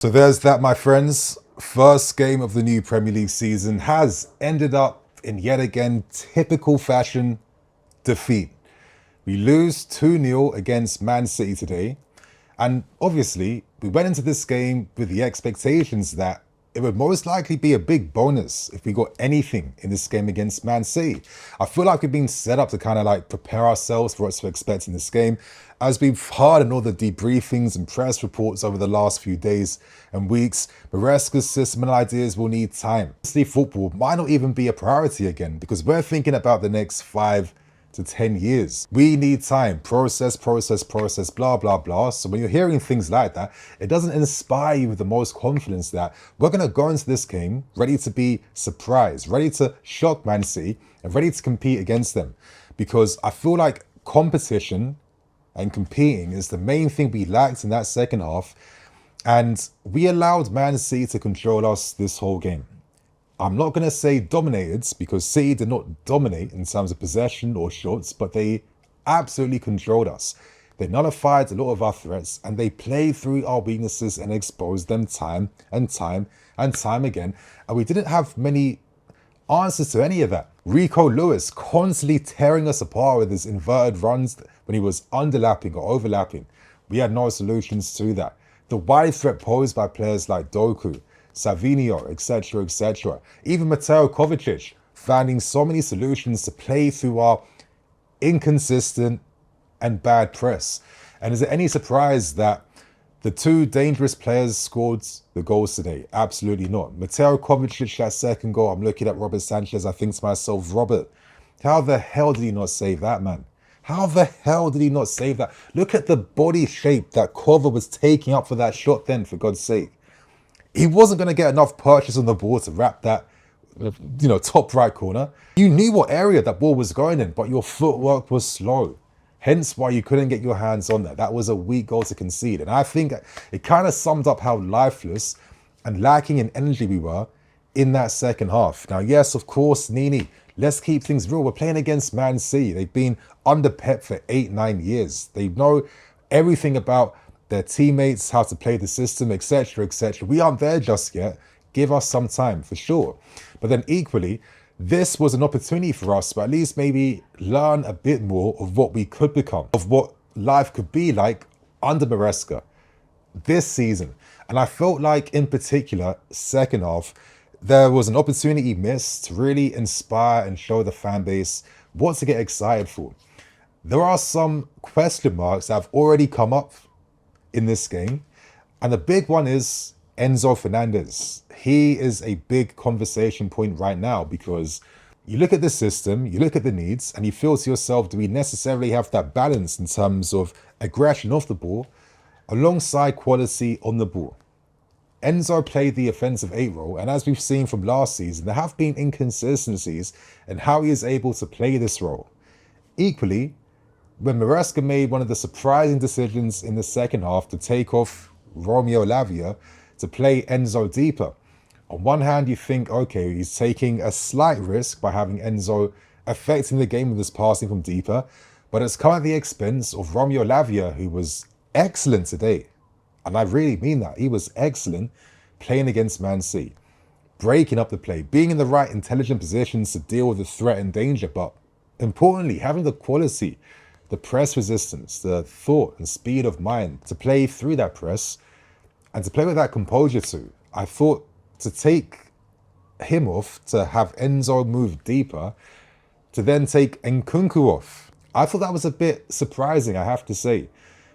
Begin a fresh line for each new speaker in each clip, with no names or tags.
So there's that, my friends. First game of the new Premier League season has ended up in yet again typical fashion defeat. We lose 2-0 against Man City today. And obviously, we went into this game with the expectations that it would most likely be a big bonus if we got anything in this game against Man City. I feel like we've been set up to kind of like prepare ourselves for what to expect in this game. As we've heard in all the debriefings and press reports over the last few days and weeks, Maresca's system and ideas will need time. Honestly, football might not even be a priority again because we're thinking about the next 5 to 10 years. We need time, process, blah, blah, blah. So when you're hearing things like that, it doesn't inspire you with the most confidence that we're going to go into this game ready to be surprised, ready to shock Man City and ready to compete against them. Because I feel like competition and competing is the main thing we lacked in that second half. And we allowed Man City to control us this whole game. I'm not going to say dominated because City did not dominate in terms of possession or shots, but they absolutely controlled us. They nullified a lot of our threats and they played through our weaknesses and exposed them time and time again. And we didn't have many answers to any of that. Rico Lewis constantly tearing us apart with his inverted runs when he was underlapping or overlapping. We had no solutions to that. The wide threat posed by players like Doku, Savinho, etc., etc. Even Mateo Kovacic finding so many solutions to play through our inconsistent and bad press. And is it any surprise that the two dangerous players scored the goals today? Absolutely not. Mateo Kovacic, that second goal, I'm looking at Robert Sanchez, I think to myself, Robert, how the hell did he not save that, man? How the hell did he not save that? Look at the body shape that Kova was taking up for that shot then, for God's sake. He wasn't going to get enough purchase on the ball to wrap that, top right corner. You knew what area that ball was going in, but your footwork was slow. Hence why you couldn't get your hands on that. That was a weak goal to concede. And I think it kind of summed up how lifeless and lacking in energy we were in that second half. Now, yes, of course, Nini, let's keep things real. We're playing against Man City. They've been under Pep for 8-9 years. They know everything about their teammates, how to play the system, etc., etc. We aren't there just yet. Give us some time, for sure. But then equally, this was an opportunity for us to at least maybe learn a bit more of what we could become, of what life could be like under Maresca this season. And I felt like, in particular, second half, there was an opportunity missed to really inspire and show the fan base what to get excited for. There are some question marks that have already come up in this game, and the big one is Enzo Fernandez. He is a big conversation point right now because you look at the system, you look at the needs, and you feel to yourself, do we necessarily have that balance in terms of aggression off the ball alongside quality on the ball? Enzo played the offensive 8 role, and as we've seen from last season, there have been inconsistencies in how he is able to play this role. Equally, when Maresca made one of the surprising decisions in the second half to take off Romeo Lavia to play Enzo deeper. On one hand, you think, okay, he's taking a slight risk by having Enzo affecting the game with his passing from deeper, but it's come at the expense of Romeo Lavia, who was excellent today. And I really mean that. He was excellent playing against Man City, breaking up the play, being in the right intelligent positions to deal with the threat and danger, but importantly, having the quality, the press resistance, the thought and speed of mind to play through that press and to play with that composure too. I thought to take him off, to have Enzo move deeper, to then take Nkunku off. I thought that was a bit surprising, I have to say,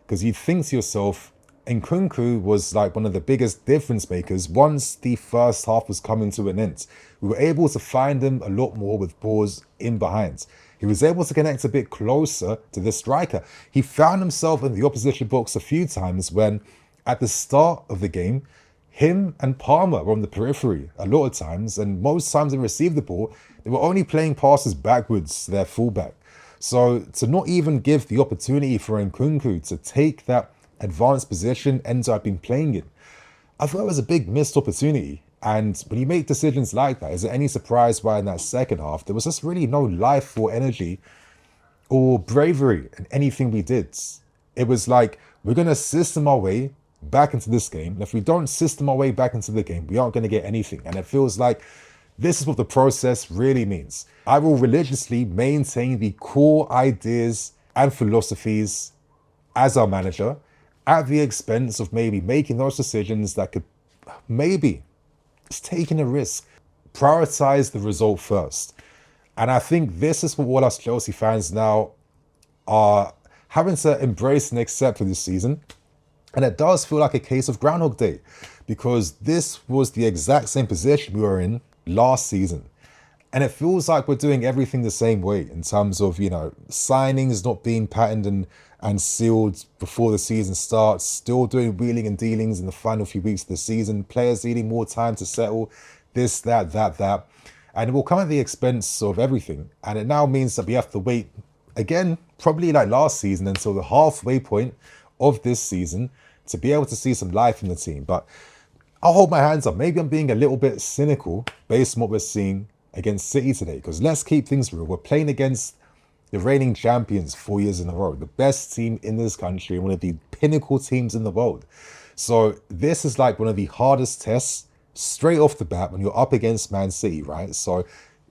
because you'd think to yourself, Nkunku was like one of the biggest difference makers once the first half was coming to an end. We were able to find him a lot more with balls in behind. He was able to connect a bit closer to the striker. He found himself in the opposition box a few times when, at the start of the game, him and Palmer were on the periphery a lot of times, and most times they received the ball, they were only playing passes backwards to their fullback. So to not even give the opportunity for Nkunku to take that advanced position Enzo had been playing in, I thought it was a big missed opportunity. And when you make decisions like that, is it any surprise why in that second half, there was just really no life or energy or bravery in anything we did? It was like, we're going to system our way back into this game, and if we don't system our way back into the game, we aren't going to get anything. And it feels like this is what the process really means. I will religiously maintain the core ideas and philosophies as our manager at the expense of maybe making those decisions that could maybe, it's taking a risk, prioritize the result first. And I think this is what all us Chelsea fans now are having to embrace and accept for this season. And it does feel like a case of Groundhog Day, because this was the exact same position we were in last season. And it feels like we're doing everything the same way in terms of, signings not being patterned and sealed before the season starts, still doing wheeling and dealings in the final few weeks of the season, players needing more time to settle, this, that. And it will come at the expense of everything. And it now means that we have to wait again, probably like last season, until the halfway point of this season to be able to see some life in the team. But I'll hold my hands up. Maybe I'm being a little bit cynical based on what we're seeing against City today, because let's keep things real. We're playing against the reigning champions 4 years in a row, the best team in this country, one of the pinnacle teams in the world. So this is like one of the hardest tests straight off the bat when you're up against Man City, right? So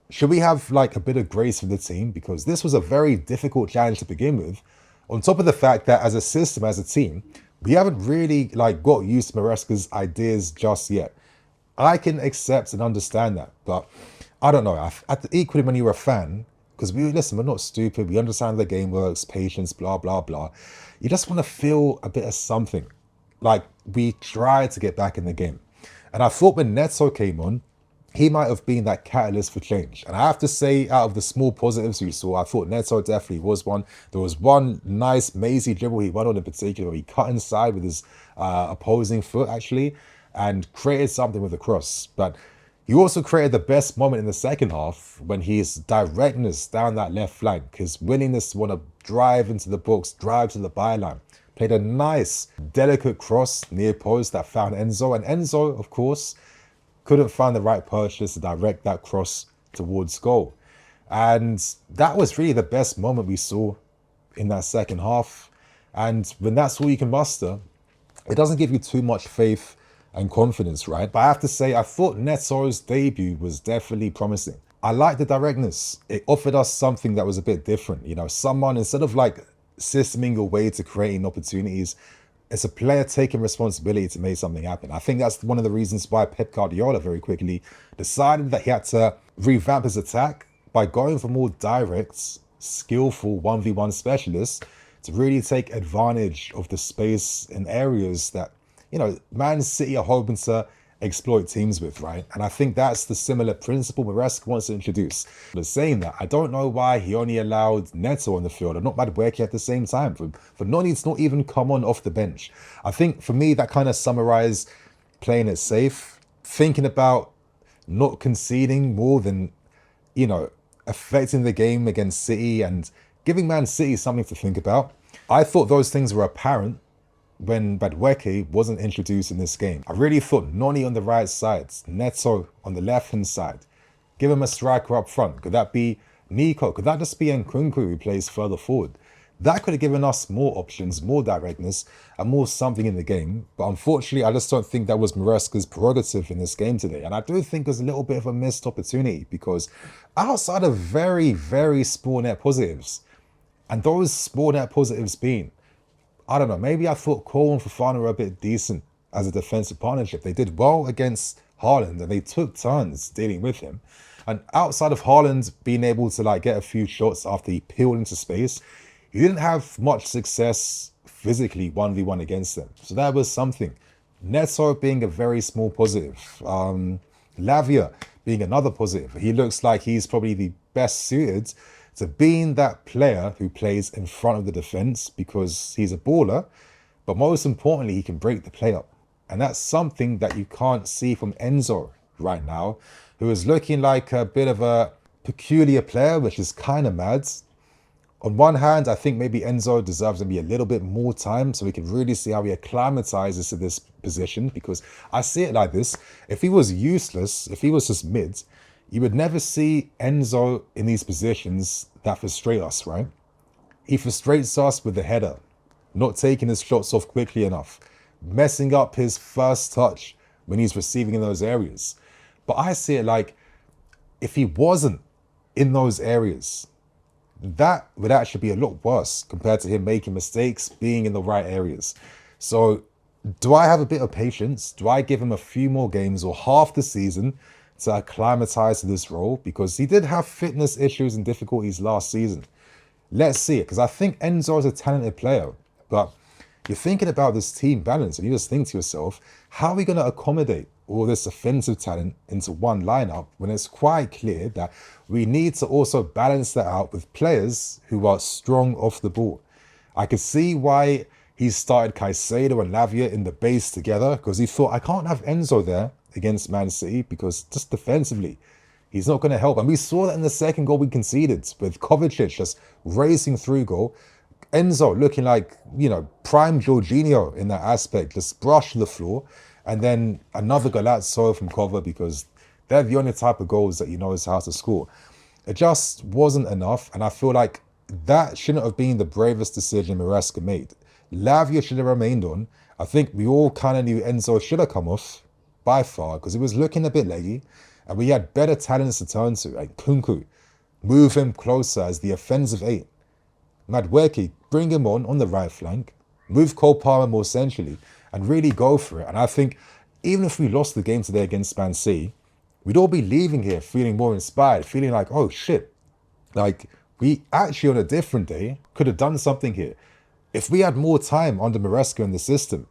should we have like a bit of grace for the team? Because this was a very difficult challenge to begin with, on top of the fact that as a system, as a team, we haven't really like got used to Maresca's ideas just yet. I can accept and understand that, but I don't know. Equally, when you're a fan, because we're not stupid. We understand the game works, patience, blah, blah, blah. You just want to feel a bit of something. Like we tried to get back in the game. And I thought when Neto came on, he might have been that catalyst for change. And I have to say, out of the small positives we saw, I thought Neto definitely was one. There was one nice, mazy dribble he went on in particular, where he cut inside with his opposing foot, actually, and created something with a cross. But he also created the best moment in the second half when his directness down that left flank, his willingness to want to drive into the box, drive to the byline, played a nice, delicate cross near post that found Enzo. And Enzo, of course, couldn't find the right purchase to direct that cross towards goal. And that was really the best moment we saw in that second half. And when that's all you can muster, it doesn't give you too much faith and confidence, right? But I have to say, I thought Neto's debut was definitely promising. I like the directness. It offered us something that was a bit different. Someone, instead of like systeming your way to creating opportunities, it's a player taking responsibility to make something happen. I think that's one of the reasons why Pep Guardiola very quickly decided that he had to revamp his attack by going for more direct, skillful 1v1 specialists to really take advantage of the space in areas that, Man City are hoping to exploit teams with, right? And I think that's the similar principle Maresca wants to introduce. But saying that, I don't know why he only allowed Neto on the field and not Maresca at the same time. For Noni to not even come on off the bench. I think for me, that kind of summarized playing it safe, thinking about not conceding more than, affecting the game against City and giving Man City something to think about. I thought those things were apparent when Maresca wasn't introduced in this game. I really thought Noni on the right side, Neto on the left-hand side. Give him a striker up front. Could that be Nico? Could that just be Nkunku who plays further forward? That could have given us more options, more directness, and more something in the game. But unfortunately, I just don't think that was Maresca's prerogative in this game today. And I do think there's a little bit of a missed opportunity, because outside of very, very small net positives, and those small net positives being, I don't know, maybe I thought Cole and Fofana were a bit decent as a defensive partnership. They did well against Haaland and they took turns dealing with him. And outside of Haaland being able to get a few shots after he peeled into space, he didn't have much success physically 1v1 against them. So that was something. Neto being a very small positive. Lavia being another positive. He looks like he's probably the best suited to being that player who plays in front of the defense, because he's a baller, but most importantly, he can break the play up. And that's something that you can't see from Enzo right now, who is looking like a bit of a peculiar player, which is kind of mad. On one hand, I think maybe Enzo deserves maybe a little bit more time so we can really see how he acclimatizes to this position, because I see it like this. If he was useless, if he was just mid, you would never see Enzo in these positions that frustrate us, right? He frustrates us with the header, not taking his shots off quickly enough, messing up his first touch when he's receiving in those areas. But I see it like, if he wasn't in those areas, that would actually be a lot worse compared to him making mistakes, being in the right areas. So do I have a bit of patience? Do I give him a few more games or half the season to acclimatize to this role? Because he did have fitness issues and difficulties last season. Let's see it, because I think Enzo is a talented player, but you're thinking about this team balance and you just think to yourself, how are we going to accommodate all this offensive talent into one lineup when it's quite clear that we need to also balance that out with players who are strong off the ball? I could see why he started Caicedo and Lavia in the base together, because he thought, I can't have Enzo there against Man City because just defensively, he's not going to help. And we saw that in the second goal we conceded with Kovacic just racing through goal. Enzo looking like, prime Jorginho in that aspect, just brush the floor. And then another Golazzo from Kova, because they're the only type of goals that he knows how to score. It just wasn't enough. And I feel like that shouldn't have been the bravest decision Maresca made. Lavia should have remained on. I think we all kind of knew Enzo should have come off by far because he was looking a bit leggy. And we had better talents to turn to, like Kunku. Move him closer as the offensive 8. Madueke, bring him on the right flank. Move Cole Palmer more centrally and really go for it. And I think even if we lost the game today against Man City, we'd all be leaving here feeling more inspired, feeling like, oh shit, like we actually on a different day could have done something here. If we had more time under Maresca in the system,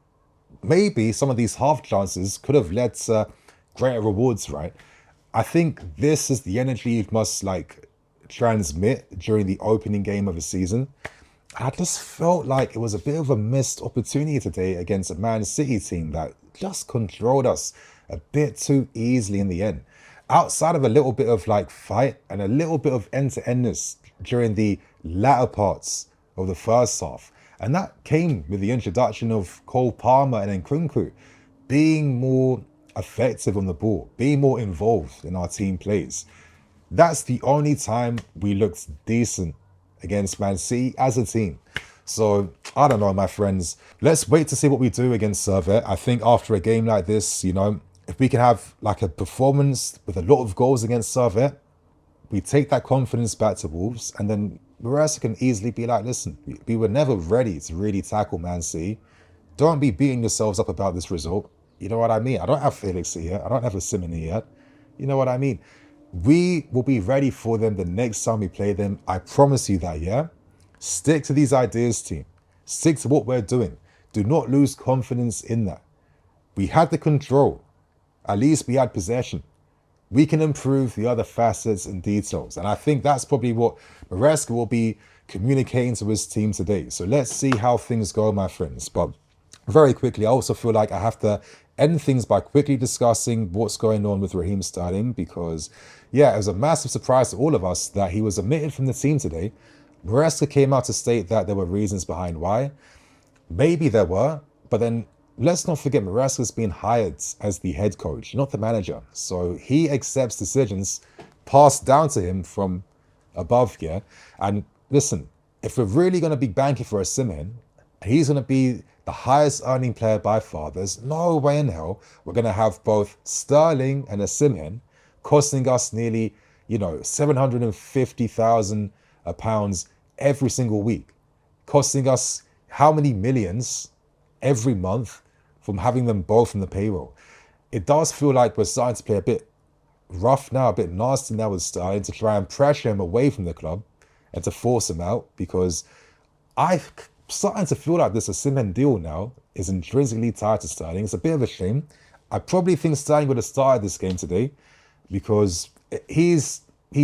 maybe some of these half chances could have led to greater rewards, right? I think this is the energy you must transmit during the opening game of a season. I just felt like it was a bit of a missed opportunity today against a Man City team that just controlled us a bit too easily in the end. Outside of a little bit of fight and a little bit of end-to-endness during the latter parts of the first half. And that came with the introduction of Cole Palmer and Nkunku being more effective on the ball, being more involved in our team plays. That's the only time we looked decent against Man City as a team. So, I don't know, my friends. Let's wait to see what we do against Servette. I think after a game like this, if we can have a performance with a lot of goals against Servette, we take that confidence back to Wolves, and then Maresca can easily be like, listen, we were never ready to really tackle Man City. Don't be beating yourselves up about this result. You know what I mean? I don't have Felix here. I don't have a Simon here. You know what I mean? We will be ready for them the next time we play them. I promise you that, yeah? Stick to these ideas, team. Stick to what we're doing. Do not lose confidence in that. We had the control. At least we had possession. We can improve the other facets and details. And I think that's probably what Maresca will be communicating to his team today. So let's see how things go, my friends. But very quickly, I also feel like I have to end things by quickly discussing what's going on with Raheem Sterling, because, yeah, it was a massive surprise to all of us that he was omitted from the team today. Maresca came out to state that there were reasons behind why. Maybe there were, but then let's not forget Maresca's been hired as the head coach, not the manager. So he accepts decisions passed down to him from above here. And listen, if we're really going to be banking for a Simon, he's going to be the highest earning player by far. There's no way in hell we're going to have both Sterling and a Simon costing us nearly, £750,000 every single week. Costing us how many millions every month from having them both on the payroll. It does feel like we're starting to play a bit rough now, a bit nasty now with Sterling, to try and pressure him away from the club and to force him out, because I'm starting to feel like this Osimhen deal now is intrinsically tied to Sterling. It's a bit of a shame. I probably think Sterling would have started this game today because he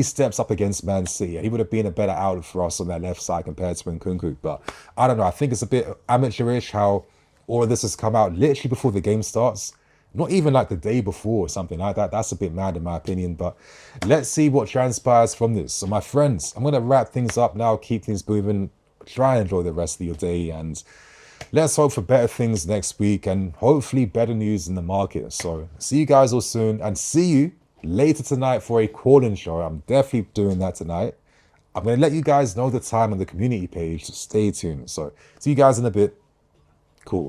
steps up against Man City and he would have been a better outlet for us on that left side compared to Nkunku. But I don't know. I think it's a bit amateurish how all of this has come out literally before the game starts. Not even the day before or something like that. That's a bit mad in my opinion. But let's see what transpires from this. So my friends, I'm going to wrap things up now, keep things moving. Try and enjoy the rest of your day, and let's hope for better things next week and hopefully better news in the market. So see you guys all soon, and see you later tonight for a call-in show. I'm definitely doing that tonight. I'm going to let you guys know the time on the community page, so stay tuned. So see you guys in a bit. Cool.